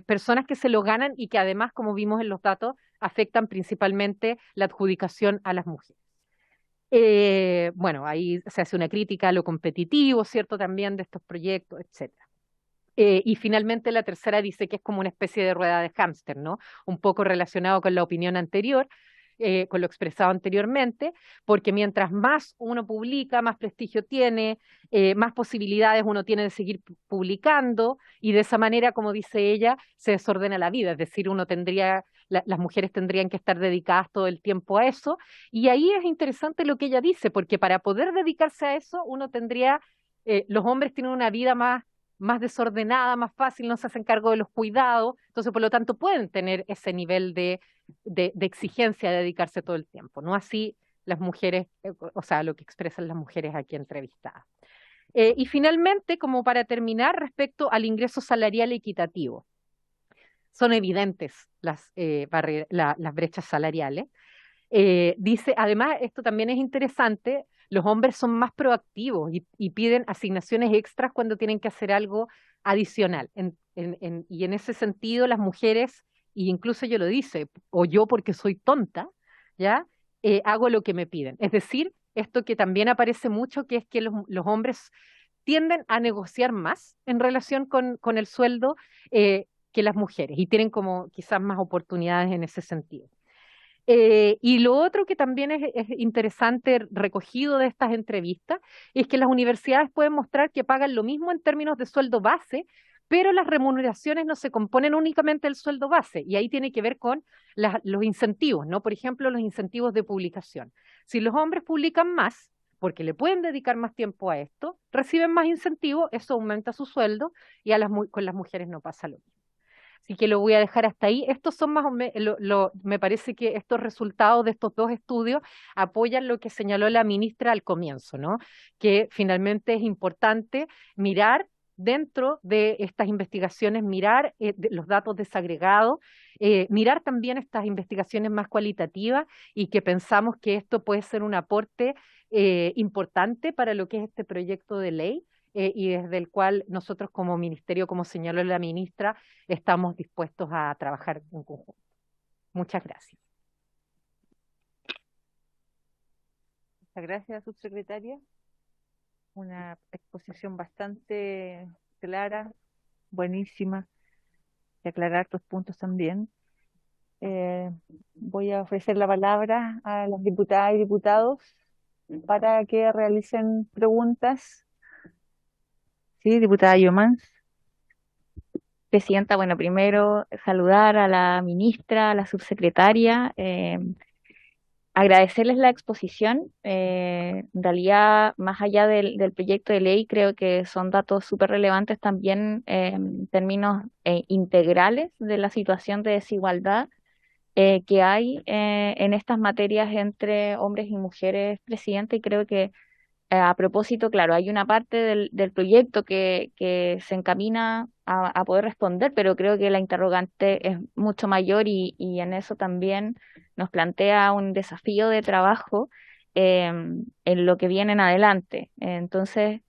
personas que se lo ganan y que además, como vimos en los datos, afectan principalmente la adjudicación a las mujeres. Bueno, ahí se hace una crítica a lo competitivo, ¿cierto? También de estos proyectos, etcétera. Y finalmente la tercera dice que es como una especie de rueda de hámster, ¿no? Un poco relacionado con la opinión anterior, con lo expresado anteriormente, porque mientras más uno publica, más prestigio tiene, más posibilidades uno tiene de seguir publicando, y de esa manera, como dice ella, se desordena la vida, es decir, las mujeres tendrían que estar dedicadas todo el tiempo a eso, y ahí es interesante lo que ella dice, porque para poder dedicarse a eso, los hombres tienen una vida más desordenada, más fácil, no se hacen cargo de los cuidados, entonces por lo tanto pueden tener ese nivel de exigencia de dedicarse todo el tiempo, no así las mujeres, o sea, lo que expresan las mujeres aquí entrevistadas. Y finalmente, como para terminar, respecto al ingreso salarial equitativo, son evidentes las brechas salariales. Dice, además, esto también es interesante, los hombres son más proactivos y piden asignaciones extras cuando tienen que hacer algo adicional. Y en ese sentido, las mujeres, y incluso yo lo dice, o yo porque soy tonta, ¿ya? Hago lo que me piden. Es decir, esto que también aparece mucho, que es que los hombres tienden a negociar más en relación con el sueldo que las mujeres, y tienen como quizás más oportunidades en ese sentido. Y lo otro que también es interesante recogido de estas entrevistas es que las universidades pueden mostrar que pagan lo mismo en términos de sueldo base, pero las remuneraciones no se componen únicamente del sueldo base, y ahí tiene que ver con los incentivos, ¿no? Por ejemplo, los incentivos de publicación. Si los hombres publican más, porque le pueden dedicar más tiempo a esto, reciben más incentivos, eso aumenta su sueldo, y con las mujeres no pasa lo mismo. Así que lo voy a dejar hasta ahí. Estos son más o menos, me parece que estos resultados de estos dos estudios apoyan lo que señaló la ministra al comienzo, ¿no? Que finalmente es importante mirar dentro de estas investigaciones, mirar los datos desagregados, mirar también estas investigaciones más cualitativas, y que pensamos que esto puede ser un aporte importante para lo que es este proyecto de ley. Y desde el cual nosotros como ministerio, como señaló la ministra, estamos dispuestos a trabajar en conjunto. Muchas gracias. Muchas gracias, subsecretaria. Una exposición bastante clara, buenísima, y aclarar tus puntos también. Voy a ofrecer la palabra a las diputadas y diputados para que realicen preguntas. Sí, diputada Yomans. Presidenta, bueno, primero saludar a la ministra, a la subsecretaria, agradecerles la exposición. En realidad, más allá del proyecto de ley, creo que son datos súper relevantes también en términos integrales de la situación de desigualdad que hay en estas materias entre hombres y mujeres, Presidenta, y creo que a propósito, claro, hay una parte del proyecto que se encamina a poder responder, pero creo que la interrogante es mucho mayor, y en eso también nos plantea un desafío de trabajo en lo que viene en adelante. Entonces,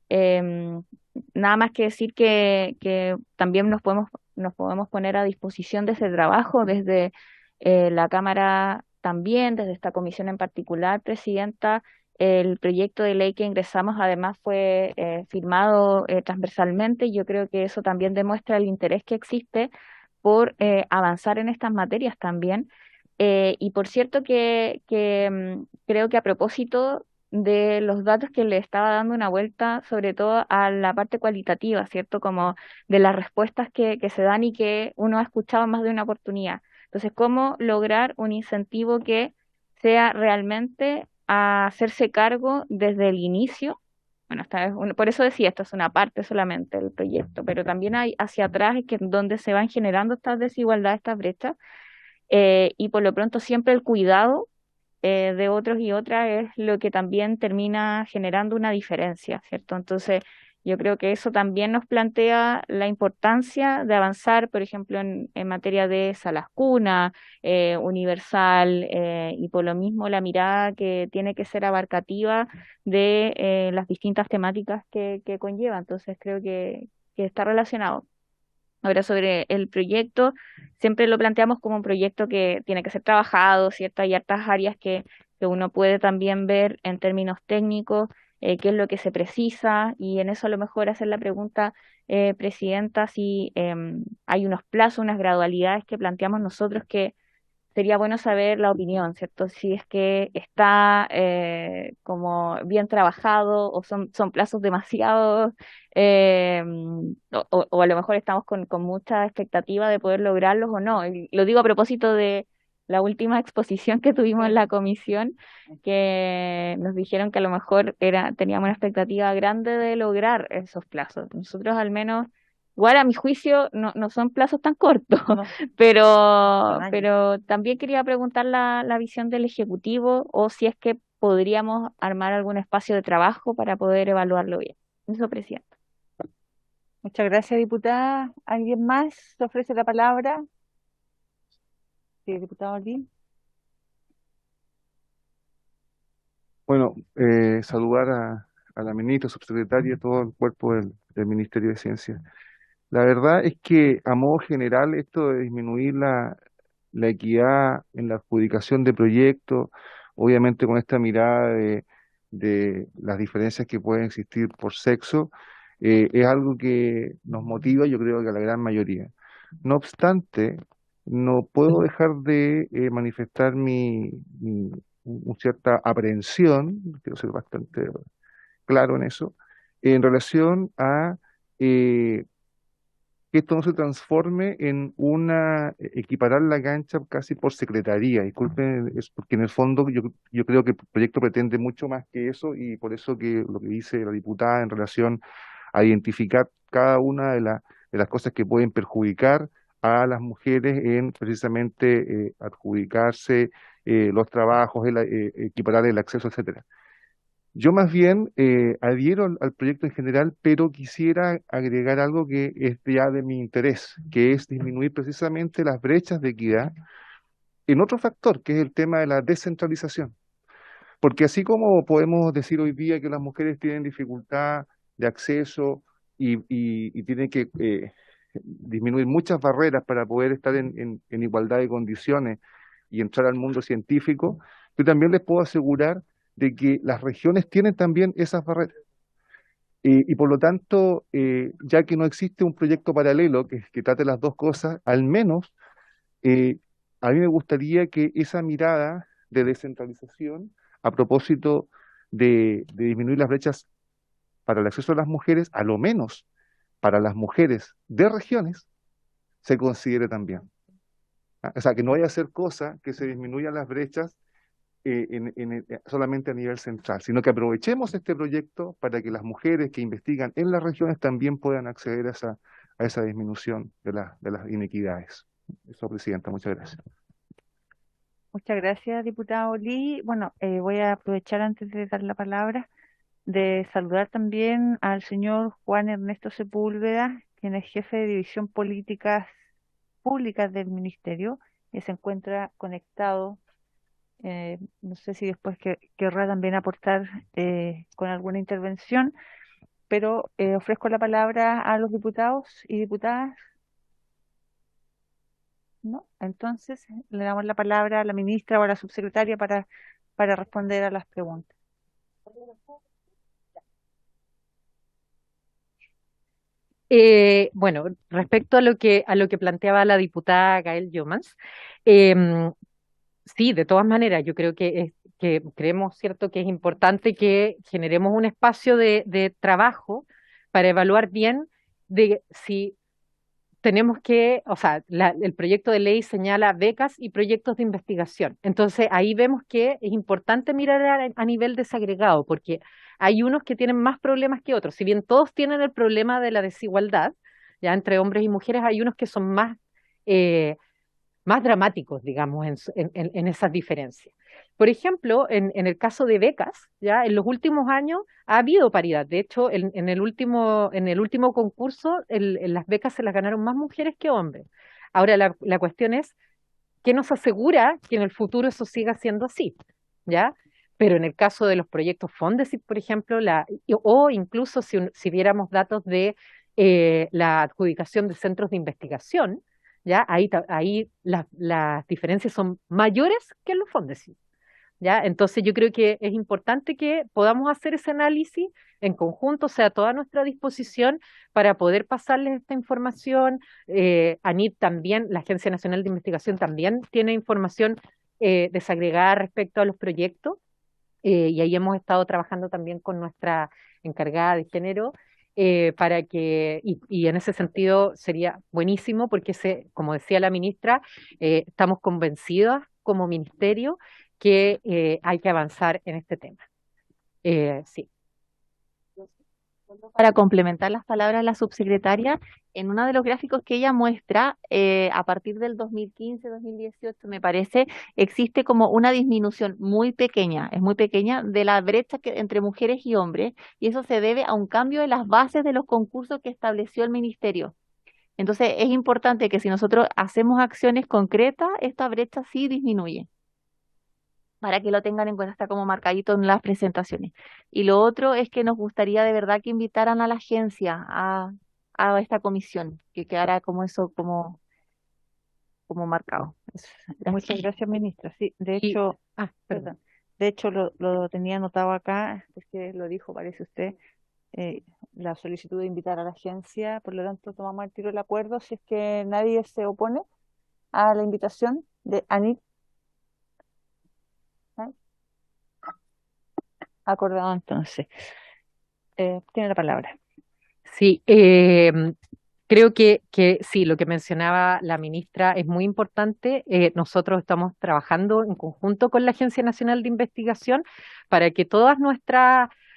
nada más que decir que también nos podemos poner a disposición de ese trabajo desde la Cámara también, desde esta comisión en particular, Presidenta. El proyecto de ley que ingresamos además fue firmado transversalmente, y yo creo que eso también demuestra el interés que existe por avanzar en estas materias también. Y por cierto creo que a propósito de los datos que le estaba dando una vuelta, sobre todo a la parte cualitativa, ¿cierto? Como de las respuestas que se dan y que uno ha escuchado más de una oportunidad. Entonces, ¿cómo lograr un incentivo que sea realmente a hacerse cargo desde el inicio? Bueno, por eso decía, esto es una parte solamente del proyecto, pero también hay hacia atrás donde se van generando estas desigualdades, estas brechas, y por lo pronto siempre el cuidado de otros y otras es lo que también termina generando una diferencia, ¿cierto? Entonces, Yo creo que eso también nos plantea la importancia de avanzar, por ejemplo, en materia de salas cuna, universal, y por lo mismo la mirada que tiene que ser abarcativa de las distintas temáticas que conlleva. Entonces creo que está relacionado. Ahora, sobre el proyecto, siempre lo planteamos como un proyecto que tiene que ser trabajado, ¿cierto? Hay hartas áreas que uno puede también ver en términos técnicos, qué es lo que se precisa, y en eso a lo mejor hacer la pregunta, Presidenta, si hay unos plazos, unas gradualidades que planteamos nosotros que sería bueno saber la opinión, ¿cierto? Si es que está como bien trabajado o son plazos demasiados, o a lo mejor estamos con mucha expectativa de poder lograrlos o no. Y lo digo a propósito de la última exposición que tuvimos en la comisión, que nos dijeron que a lo mejor teníamos una expectativa grande de lograr esos plazos. Nosotros al menos... Igual a mi juicio no son plazos tan cortos, No, pero, nadie. pero también quería preguntar la visión del Ejecutivo o si es que podríamos armar algún espacio de trabajo para poder evaluarlo bien. Eso, Presidenta. Muchas gracias, diputada. ¿Alguien más se ofrece la palabra? Sí, diputado Lee. Bueno, saludar a la ministra, subsecretaria y a todo el cuerpo del Ministerio de Ciencia. La verdad es que a modo general esto de disminuir la equidad en la adjudicación de proyectos, obviamente con esta mirada de las diferencias que pueden existir por sexo, es algo que nos motiva, yo creo que a la gran mayoría. No obstante, no puedo dejar de manifestar cierta aprehensión, quiero ser bastante claro en eso, en relación a eh, que esto no se transforme en equiparar la cancha casi por secretaría. Disculpen, es porque en el fondo yo creo que el proyecto pretende mucho más que eso, y por eso que lo que dice la diputada en relación a identificar cada una de las cosas que pueden perjudicar a las mujeres en precisamente adjudicarse los trabajos, equiparar el acceso, etcétera. Yo más bien adhiero al proyecto en general, pero quisiera agregar algo que es ya de mi interés, que es disminuir precisamente las brechas de equidad en otro factor, que es el tema de la descentralización. Porque así como podemos decir hoy día que las mujeres tienen dificultad de acceso y tienen que disminuir muchas barreras para poder estar en igualdad de condiciones y entrar al mundo científico, yo también les puedo asegurar de que las regiones tienen también esas barreras. Y por lo tanto, ya que no existe un proyecto paralelo que trate las dos cosas, al menos eh, a mí me gustaría que esa mirada de descentralización, a propósito de disminuir las brechas para el acceso a las mujeres, a lo menos para las mujeres de regiones, se considere también. ¿Ah? O sea, que no vaya a ser cosa que se disminuyan las brechas solamente a nivel central, sino que aprovechemos este proyecto para que las mujeres que investigan en las regiones también puedan acceder a esa disminución de las inequidades. Eso, Presidenta, muchas gracias. Muchas gracias, diputado Lee. Bueno, voy a aprovechar antes de dar la palabra de saludar también al señor Juan Ernesto Sepúlveda, quien es jefe de División Políticas Públicas del Ministerio, y se encuentra conectado. No sé si después querrá también aportar con alguna intervención, pero ofrezco la palabra a los diputados y diputadas. ¿No? Entonces le damos la palabra a la ministra o a la subsecretaria para responder a las preguntas. Bueno, respecto a lo que planteaba la diputada Gael Yomans, sí, de todas maneras, yo creo que creemos, cierto, que es importante que generemos un espacio de trabajo para evaluar bien de si tenemos que, o sea, el proyecto de ley señala becas y proyectos de investigación. Entonces, ahí vemos que es importante mirar a nivel desagregado, porque hay unos que tienen más problemas que otros. Si bien todos tienen el problema de la desigualdad, ya entre hombres y mujeres, hay unos que son más dramáticos, digamos, en esas diferencias. Por ejemplo, en el caso de becas, ya en los últimos años ha habido paridad. De hecho, en el último concurso, en las becas se las ganaron más mujeres que hombres. Ahora, la cuestión es, ¿qué nos asegura que en el futuro eso siga siendo así? ¿Ya? Pero en el caso de los proyectos Fondesit, por ejemplo, o incluso si viéramos datos de la adjudicación de centros de investigación, ¿ya? Ahí las diferencias son mayores que en los Fondesit. ¿Ya? Entonces yo creo que es importante que podamos hacer ese análisis en conjunto, o sea, a toda nuestra disposición para poder pasarles esta información. ANIT también, la Agencia Nacional de Investigación también tiene información desagregada respecto a los proyectos, y ahí hemos estado trabajando también con nuestra encargada de género. Y en ese sentido sería buenísimo porque, como decía la ministra, estamos convencidas como ministerio que hay que avanzar en este tema. Sí. Para complementar las palabras de la subsecretaria, en uno de los gráficos que ella muestra, a partir del 2015-2018, me parece, existe como una disminución muy pequeña, es muy pequeña, de la brecha entre mujeres y hombres, y eso se debe a un cambio de las bases de los concursos que estableció el ministerio. Entonces, es importante que si nosotros hacemos acciones concretas, esta brecha sí disminuye, para que lo tengan en cuenta, está como marcadito en las presentaciones. Y lo otro es que nos gustaría de verdad que invitaran a la agencia a esta comisión, que quedara como eso, como marcado. Muchas gracias, ministra. Sí, de Y, hecho, perdón. perdón, de hecho lo tenía anotado acá, porque lo dijo, parece usted, la solicitud de invitar a la agencia, por lo tanto tomamos al tiro el acuerdo, si es que nadie se opone a la invitación de ANIT. ¿Ah? Acordado entonces. Tiene la palabra. Sí, creo que sí, lo que mencionaba la ministra es muy importante. Nosotros estamos trabajando en conjunto con la Agencia Nacional de Investigación para que todas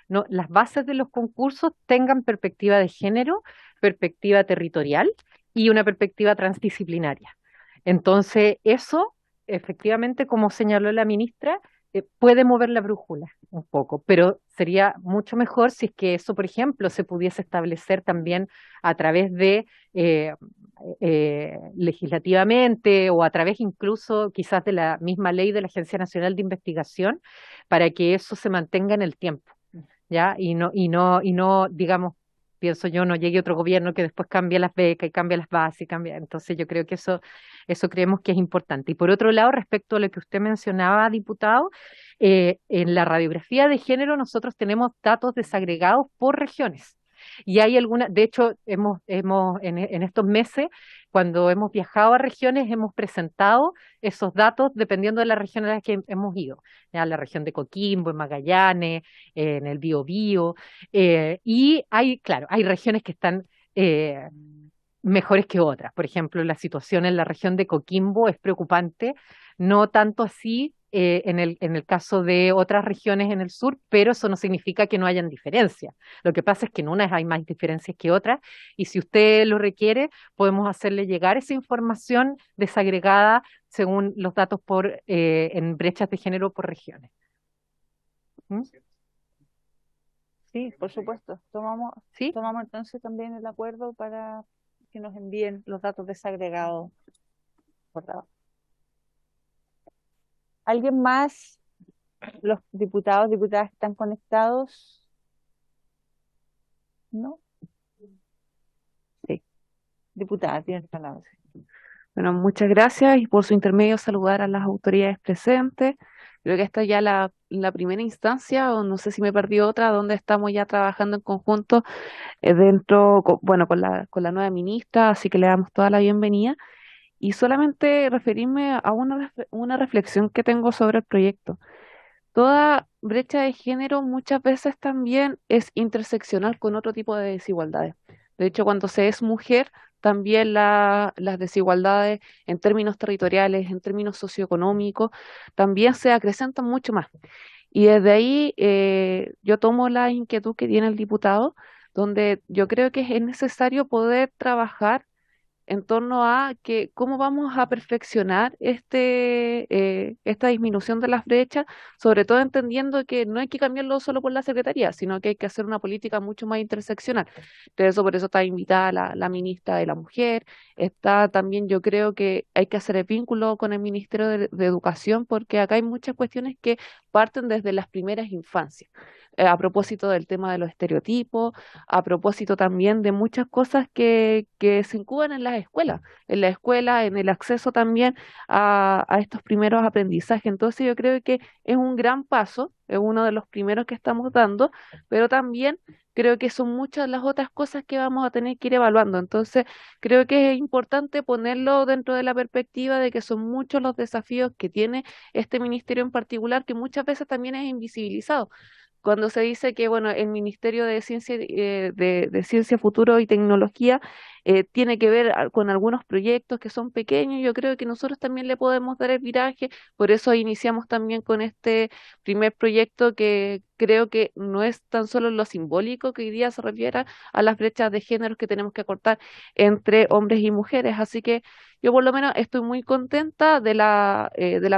las bases de los concursos tengan perspectiva de género, perspectiva territorial y una perspectiva transdisciplinaria. Entonces, eso, efectivamente, como señaló la ministra, puede mover la brújula un poco, pero sería mucho mejor si es que eso, por ejemplo, se pudiese establecer también a través de eh, legislativamente o a través incluso quizás de la misma ley de la Agencia Nacional de Investigación, para que eso se mantenga en el tiempo, ¿ya? Y no, digamos, pienso yo, no llegue otro gobierno que después cambie las becas y cambie las bases y cambie. Entonces yo creo que eso creemos que es importante. Y por otro lado, respecto a lo que usted mencionaba, diputado, en la radiografía de género nosotros tenemos datos desagregados por regiones. Y hay algunas, de hecho, en estos meses, cuando hemos viajado a regiones, hemos presentado esos datos dependiendo de la región a la que hemos ido. Ya, la región de Coquimbo, en Magallanes, en el Biobío, y claro, hay regiones que están mejores que otras. Por ejemplo, la situación en la región de Coquimbo es preocupante, no tanto así en el caso de otras regiones en el sur, pero eso no significa que no hayan diferencias. Lo que pasa es que en unas hay más diferencias que otras, y si usted lo requiere, podemos hacerle llegar esa información desagregada según los datos en brechas de género por regiones. ¿Mm? Sí, por supuesto. ¿Sí? Tomamos entonces también el acuerdo para que nos envíen los datos desagregados. ¿Acordado? ¿Alguien más? ¿Los diputados, diputadas que están conectados? ¿No? Sí. Diputada, tienes palabra. Bueno, muchas gracias y por su intermedio saludar a las autoridades presentes. Creo que esta es ya la primera instancia, o no sé si me perdí otra, donde estamos ya trabajando en conjunto bueno, con la nueva ministra, así que le damos toda la bienvenida. Y solamente referirme a una reflexión que tengo sobre el proyecto. Toda brecha de género muchas veces también es interseccional con otro tipo de desigualdades. De hecho, cuando se es mujer, también las desigualdades en términos territoriales, en términos socioeconómicos, también se acrecentan mucho más. Y desde ahí yo tomo la inquietud que tiene el diputado, donde yo creo que es necesario poder trabajar en torno a que cómo vamos a perfeccionar esta disminución de las brechas, sobre todo entendiendo que no hay que cambiarlo solo por la Secretaría, sino que hay que hacer una política mucho más interseccional. Entonces, por eso está invitada la ministra de la Mujer, está también, yo creo que hay que hacer el vínculo con el Ministerio de Educación, porque acá hay muchas cuestiones que parten desde las primeras infancias. A propósito del tema de los estereotipos, a propósito también de muchas cosas que se incuban en la escuela, en el acceso también a estos primeros aprendizajes. Entonces yo creo que es un gran paso, es uno de los primeros que estamos dando, pero también creo que son muchas las otras cosas que vamos a tener que ir evaluando. Entonces creo que es importante ponerlo dentro de la perspectiva de que son muchos los desafíos que tiene este ministerio en particular, que muchas veces también es invisibilizado cuando se dice que bueno, el Ministerio de Ciencia, de Ciencia, Futuro y Tecnología tiene que ver con algunos proyectos que son pequeños, yo creo que nosotros también le podemos dar el viraje, por eso iniciamos también con este primer proyecto que creo que no es tan solo lo simbólico que hoy día se refiere a las brechas de género que tenemos que acortar entre hombres y mujeres, así que yo por lo menos estoy muy contenta de la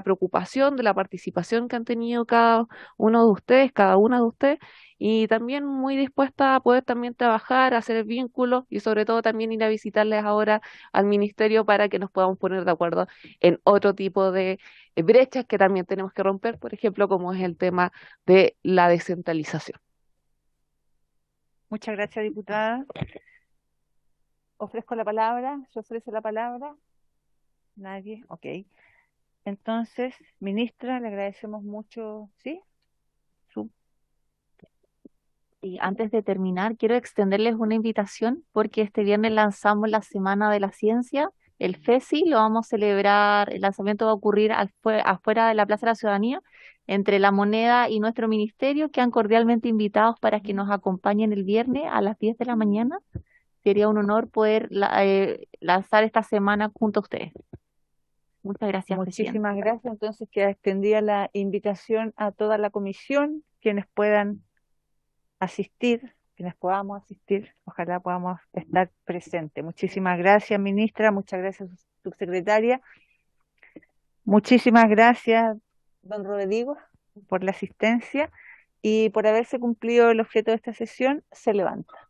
preocupación, de la participación que han tenido cada uno de ustedes, cada una de ustedes, y también muy dispuesta a poder también trabajar, hacer el vínculo y sobre todo también ir a visitarles ahora al ministerio para que nos podamos poner de acuerdo en otro tipo de brechas que también tenemos que romper, por ejemplo, como es el tema de la descentralización. Muchas gracias, diputada. Ofrezco la palabra. ¿Se ofrece la palabra? Nadie. Ok. Entonces, ministra, le agradecemos mucho. ¿Sí? Su- Y antes de terminar, quiero extenderles una invitación porque este viernes lanzamos la Semana de la Ciencia, el FESI, lo vamos a celebrar, el lanzamiento va a ocurrir afuera de la Plaza de la Ciudadanía, entre La Moneda y nuestro ministerio, quedan cordialmente invitados para que nos acompañen el viernes a las 10 de la mañana. Sería un honor poder lanzar esta semana junto a ustedes. Muchas gracias, Presidenta. Muchísimas gracias. Entonces, queda extendida la invitación a toda la comisión, quienes puedan asistir, quienes podamos asistir, ojalá podamos estar presentes. Muchísimas gracias, ministra, muchas gracias, subsecretaria, muchísimas gracias, don Rodrigo, por la asistencia y por haberse cumplido el objeto de esta sesión. Se levanta.